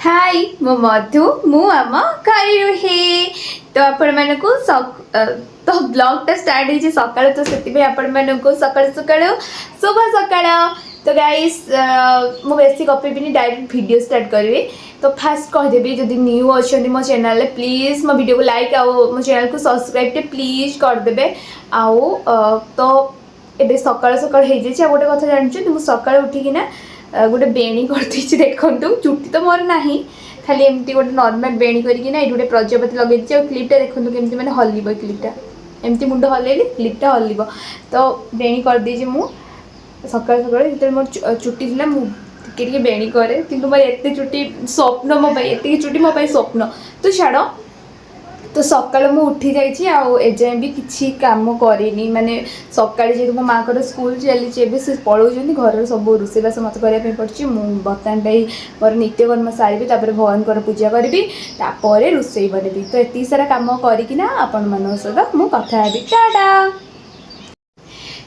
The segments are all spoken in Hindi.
हाय मो मधु मु आम कई रुहे तो आपण मानकु तो ब्लॉग टा स्टार्ट होइछि सकाळ तो सेति आपण मानकु सकाळ सकाळ शुभ सकाळ। तो गाइस मु बेसी गपिबिनी डायरेक्ट वीडियो स्टार्ट करबी। तो फास्ट कह देबी जदि न्यू अछन मो चैनल ले प्लीज मो वीडियो को लाइक आ मो चैनल को सब्सक्राइब टे प्लीज कर देबे। आउ तो एबे सकाळ सकाळ हे जे गोटे कथा जानिछु मु सकाळ उठी कि ना गोटे बेणी करती देखु चुट्टी तो मोर ना खाली एमती गोटे नॉर्मल बेणी करके ना गोटे प्रजापति लगे क्लिपटा देखो केमती मैंने हल्ब क्लिपटा एमती मुंड हल्ले क्लिपटा हल्ब तो बेणी कर दे मु सकाल सकाल जो मोर चुट्टी थी मुझे बेणी करे कि मोर एत चुट्टी स्वप्न मो ये चुट्टी मो स्वप्न तो छाड़ तो सकाल मु उठी जाइए आए भी किसी काम करनी माने सकाल जेहतु मो माँ को स्कूल चली से पलाऊँ घर सब रोषेबास मत करने पड़ी बर्तमान टाइम मोर नित्यकर्म सारी भगवान पूजा करी रोषे बनेबी तो ये सारा कम करना आपण मान सहित मु कथा हेबी टाटा।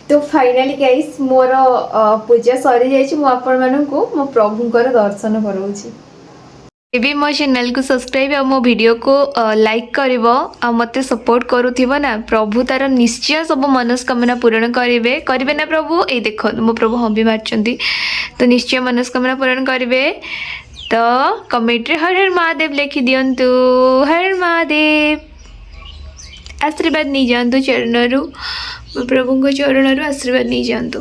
तो फाइनाली गाइस मोर पूजा सरी जाइए मु आपण मानकु मो प्रभुंकर दर्शन कराऊँ। एबी मो चैनल को सब्सक्राइब आ मो वीडियो को लाइक करिवो आ मते सपोर्ट करूथिबो ना प्रभु तार निश्चय सब मनस्कामना पूर्ण करिवे ना प्रभु। ए देखो मो प्रभु हम भी मारचंदी तो निश्चय मनस्कामना पूर्ण करिवे। तो कमेंट रे हर हर महादेव लिखि दियंतु हर महादेव आशीर्वाद नहीं जानतु चरणरु मो प्रभु को चरणरु आशीर्वाद नहीं जानतु।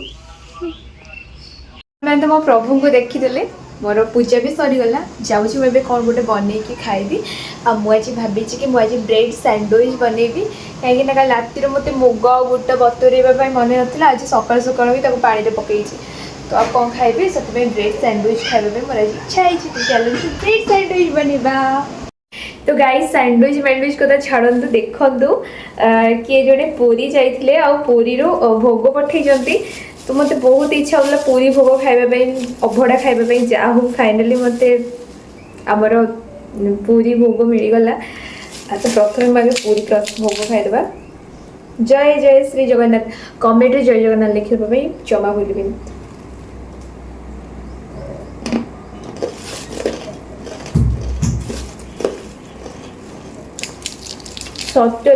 मैं तो मो प्रभु को देखीदेले मोर पूजा भी सरीगला जाऊँ मुझे कौन गोटे बनईकि खाइबी आ मुझे भावी कि मुझे ब्रेड सैंडविच बनईबी कहीं रातिर मत मुग बुट बतुरेबा मन ना आज सकाल सकाल भी पानी पकई तो आप कौन खाइबी से ब्रेड सैंडविच खाइबा मोर आज इच्छा है तो चलो ब्रेड सैंडविच बनवा। तो गाइस सैंडविच मैंडविच कथा छाड़ू देखु किए जोड़े पूरी जाइए आ पूरी भोग पठे तो मत बहुत इच्छा होगा पूरी भोग खाइबा अभड़ा खाइबा जा हो फाइनाली मत आमर पूरी भोग मिलगला तो प्रथम आगे पूरी भोग खाइदेबा। जय जय श्री जगन्नाथ कमेंट जय जगन्नाथ लिखापी जमा भूल। सत्य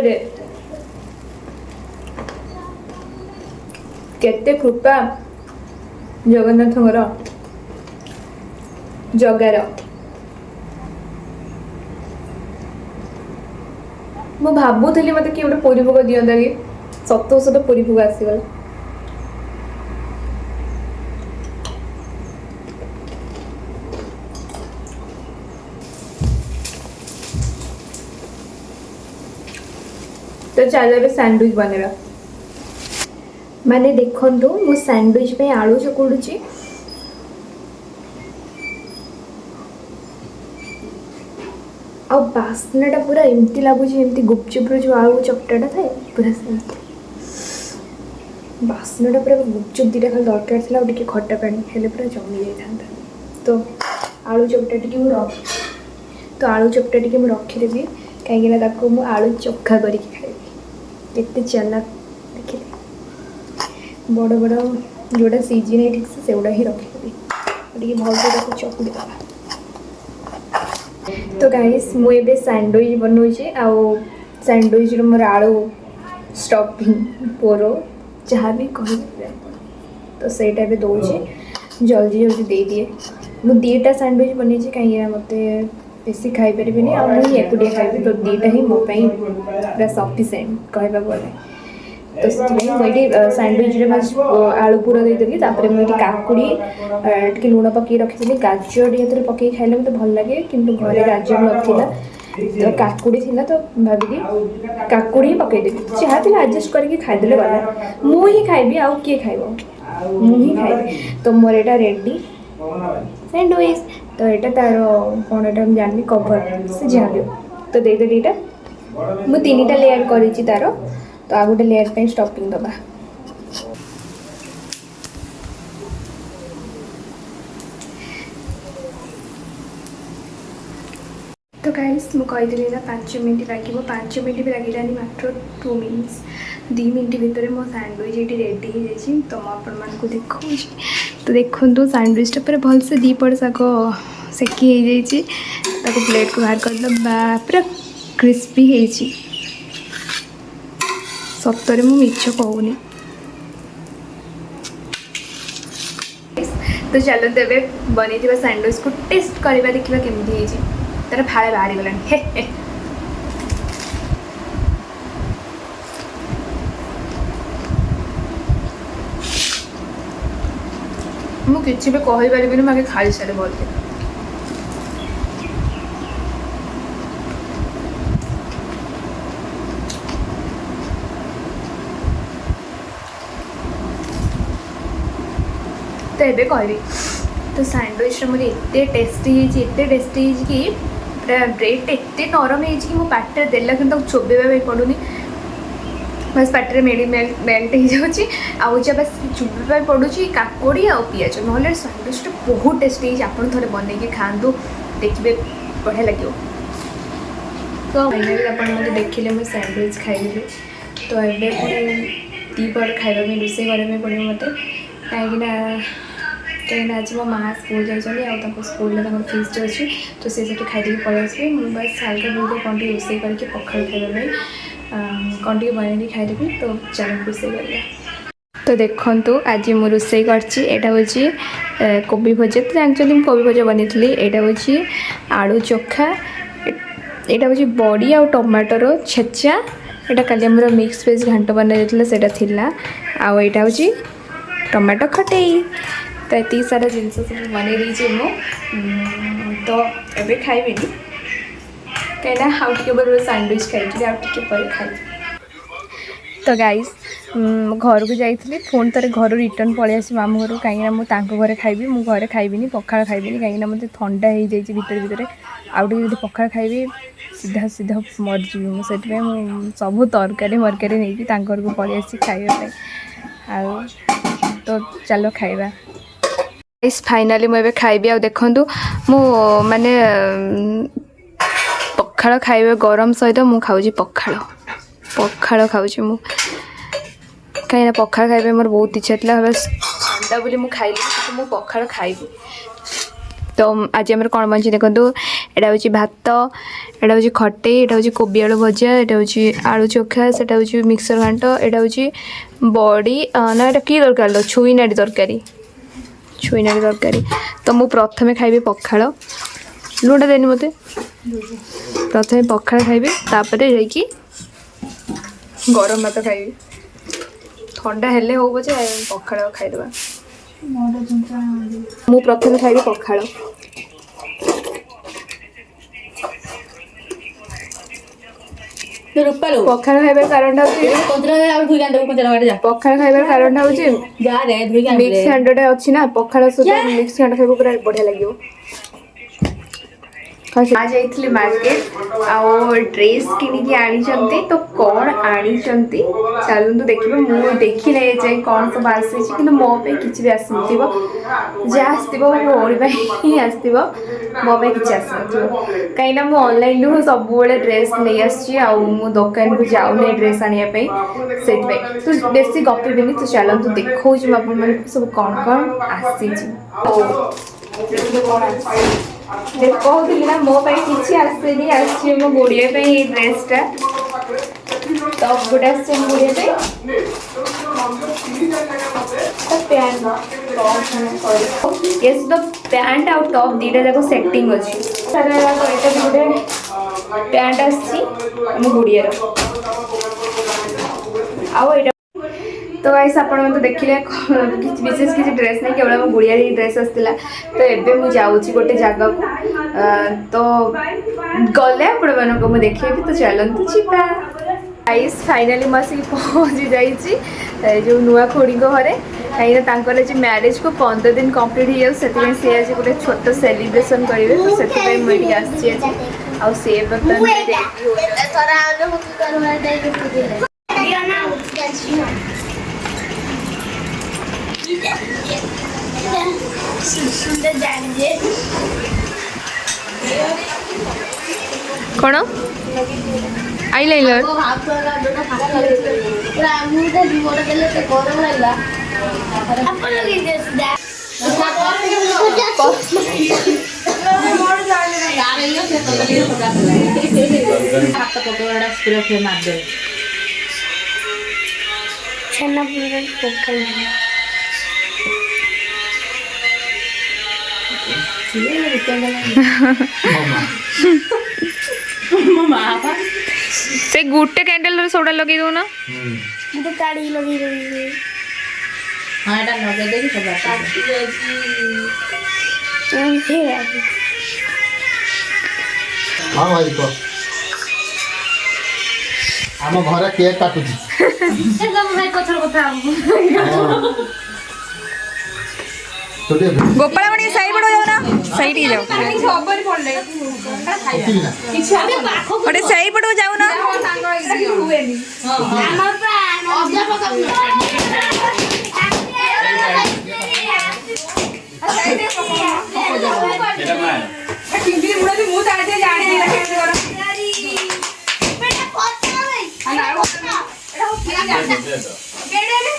केते कृपा जगन्नाथ जगार मु भावुली मत किए गोटे पूरी भोग दिंता कि सत सत पूरी भोग आसीगला। तो चलो सैंडविच बनेगा माने देखु मु सैंडविच पे आलू चकुड़ुची आ बास्नाटा पूरा एमती लगुच एमती गुपचुप जो आलू चकटाटा थाए पूरा सेमती बास्नाटा पूरा गुपचुप दीटा खाली दरकार था और खट्टा पानी हेल्ले पूरा जमी जाता तो आलू चकटा टी तो आलू चकटा टी रखीदेवी कहीं मुझे आलू चोखा करके खाइबी केते चालाक देखिए बड़ बड़ जोड़ा सीजी नहीं ठीक से गुड़ा ही रखी भल से चकुड़ी दबा। तो गाइस मुझे सैंडविच बनौचे आउ सैंडविच मोर आलू स्टफिंग पोरो जहाँ भी कह तो सहीटा भी दौचे जल्दी जल्दी दे दिए मुझे दीटा सैंडविच बनई कहीं मत बेसी खाई पारि आ मुझे एकुटिया खाइबी तो दीटा ही मो पूरा सफिसीयंट कहवा गले तो मुझे सैंडविच आलू पूरा देदेली मुझे काकुड़ी टी लुण पकई रखी गाजर टी पकई खाइले मत भल लगे किंतु घरे गाजर नाला तो काकुड़ी थी तो भाविली काकुड़ी ही पकईदेवी जहाँ थी एडजस्ट करके खाईदे गला मुझे खाइबी आउ किए खाइब मुझे खाइबी तो मोर यहाँ रेडी सैंडविच तो यहाँ तार कौन यहाँ जानी कवर से जहाँ भी तो देदेली यहाँ मुझे 3टा लेयर करी तार तो आ गोटे लेयर पे स्टफिंग दबा। तो गाइस मु कहीदेली ना 5 मिनट लगे 5 मिनट भी लगे मात्र 2 मिनट्स 2 मिनट भितर मो सैंडविच ये रेडी हो जाए तो मुझे देखा तो देखो सैंडविचटा पूरा भलसे दीपट शाग सेकी हो जाए प्लेट को बाहर कर पूरा क्रिस्पी हो सतरे मु मिछ कहूनी तो चलो तेरे बनी सैंडविच को टेस्ट करवा देखा केमती तार फाड़े बाहरी गलानी मु किसी भी कही पारि मैं खाई सारे बोलते तो ये कह तो सैंडविच मुझे एत टेस्टी कि पूरा ब्रेड एत नरम हो पाटे देला कि चोबेबा पड़ूनी बस पाटे मेल्ट हो जाऊँगी आज बस चुबा पड़ू काकुड़ी आ पिज ना सैंडविचटा बहुत टेस्टी आप थे बनई खातु देखिए बढ़िया लगे तो फाइनाली आप देखिले मुझे सैंडविच खाइली तो ये दीपहर खाइबा रोषे करने पड़े मत कहीं आज मो माँ स्कूल जाइए स्कूल में फीस्ट अच्छी तो सी खाई पलि आसबे मुझे बस हल्का फुल्का कौन रोषे करके पखाड़ खाइबा कौन टे बन खाइदेवी तो चलो रोषे कर तो देखु आज मुझे रोषे कर कोबी भजा तो जानते कोबी भजा बनी यहाँ हूँ आलू चोखा यहाँ हूँ बड़ी आ टमाटर छेचा यहाँ कल आम मिक्स वेज घाट बनाई से आईटा हूँ टमाटो खटई तो ये सारा जिन सब बनई तो ये खाइबी कहीं आउ टे सैंडविच खाई खाई तो गाइस घर को जाइए पुणी थे घर रिटर्न पलि आस मामू घर कहीं मुझे घर खाइबी मु घरे खाइबिनी पखाड़ खाइबिनी कहीं मतलब ठंडा हो जाए भितर भितर आउ टे पखाड़ खाइबी सीधा सीधा मरजी मुझे सब तरकारी मरकारी नहीं घर को पलि आसी खाइबा आ तो चलो खाइबा गाइस फाइनाली मुझे खाइबी आ देखूँ मु माने पखाड़ खाइबा गरम सहित मु खाऊँ पखाड़ खाऊँ मु कहीं पखाड़ खाइबा मोर बहुत इच्छा था बस ठंडा बोली मु खाइली तो मु पखाड़ खाइबी तो आज आम कौन बनी देखो यहाँ हूँ भात यहाँ हूँ खटे यहाँ हूँ कोबी आलू भजा यहाँ हूँ आलू चोखा से हूँ मिक्सर घाट यहाँ हूँ बड़ी ना यहाँ कि तरकारी छुई नाड़ी तरकारी तो मु प्रथमे खाइबी पखाड़ लुणा देनी मत प्रथमे पखाड़ खाइबी तापर जाकि गरम भात खाइबी ठंडा हेले हो पचे पखाड़ खाइदेबा मु प्रथमे खाइबी पखाड़ पखाड़ खाइबार कारण पखाड़ खाइबार कारण हूँ मिक्स घाट अच्छी ना पखाड़ सहित मिक्स घाट खाइबा पूरा बढ़िया लगे आज जाइए मार्केट आउ ड्रेस किनिकी आनी तो कौन आनी चलतु देखिए मुझे देखी ना जाए कौन सब आसी कि मो किसी भी आस जहाँ आसो मोरी ही आस मो कि आस कहीं मुझे ऑनलाइन सब ड्रेस नहीं आसु दुकान को जाऊनी ड्रेस आने से तो बेसी गपीबी तो चलतु देखा सब कौन कौन आसी कहती ना मो किसी आसेनी आसी मो गुड़िया ड्रेसटा टप गोटे आस गुड़िया ये तो पैंट आउ टप दीटा जाक सेटिंग अच्छी सारा यहाँ भी गोटे पैंट आम गुड़िया आउ तो गाइस आपण तो देखिले विशेष किसी ड्रेस नहीं केवल मो गुड़िया ही ड्रेस आसला तो एबे मु जाऊँगी गोटे जगह को तो गले आपण को देखेबी तो चलतु जीवा गाइस फाइनाली मैं आसिक पहुँची जाइए जो नुआ खोड़ी घरे कहीं आज मैरिज को 15 दिन कंप्लीट हो जाए से आज गोटे छोट सेलिब्रेशन करेंगे तो से मुझे आसी आज से कौन ଆଇଲାଇନର से गुटे कैंडल सोडा लगे दो ना मुझे काढ़ी लगी रही है। हाँ एटा लगे देखि सब हाँ भाई को आम घर केक काटुची भाई कथर कथा गोपाल मणि साइड पड़ो जाओ ना साइड ही जाओ गोटे साइड पड़ो जाओ ना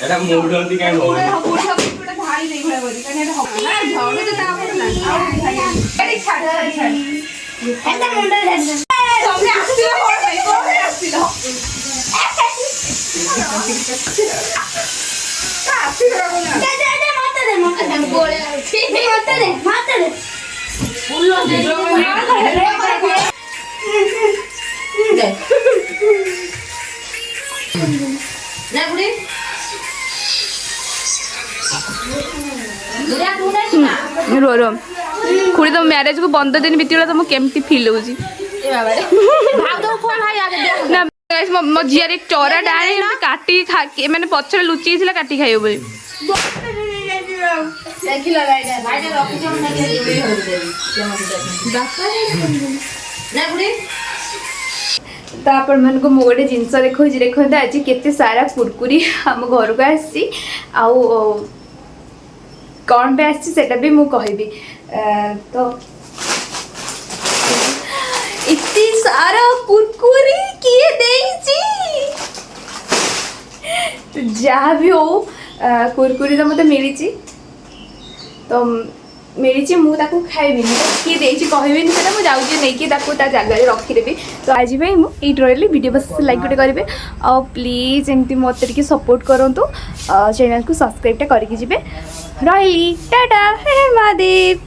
এটা মুড হতি কাই হল रो रो खुड़ी तुम मैरिज को 15 दिन बीतीला तुम केमती फील होजी ना गाइस मो जियार एक चोरा डाणी काटी खा माने पछरे लुची थिला काटी खाइयो बोली देखिला भाई रखि जम ना तो आपण मन को मोटे जिनस देखो देखते आज केते सारा कुरकुरी आम घर को आसी आउ कौन पे आसी सेटा भी मु कहबी तो इतनी सारा कुरकुरी किए देइची तो जहाँ भी हो कुरकुरी तो मते मिली तो मिली मुझे खाइबी किए देची कहबी सेटा मु जाउची नै कि ताको ता जगह रे रखी देबी तो आज भाई मु एट रहली वीडियो बस लाइक गोटे करेंगे और प्लीज एमती मत टे सपोर्ट करूँ चैनल को सब्सक्राइब करके जी रही टाटा हे महादेव।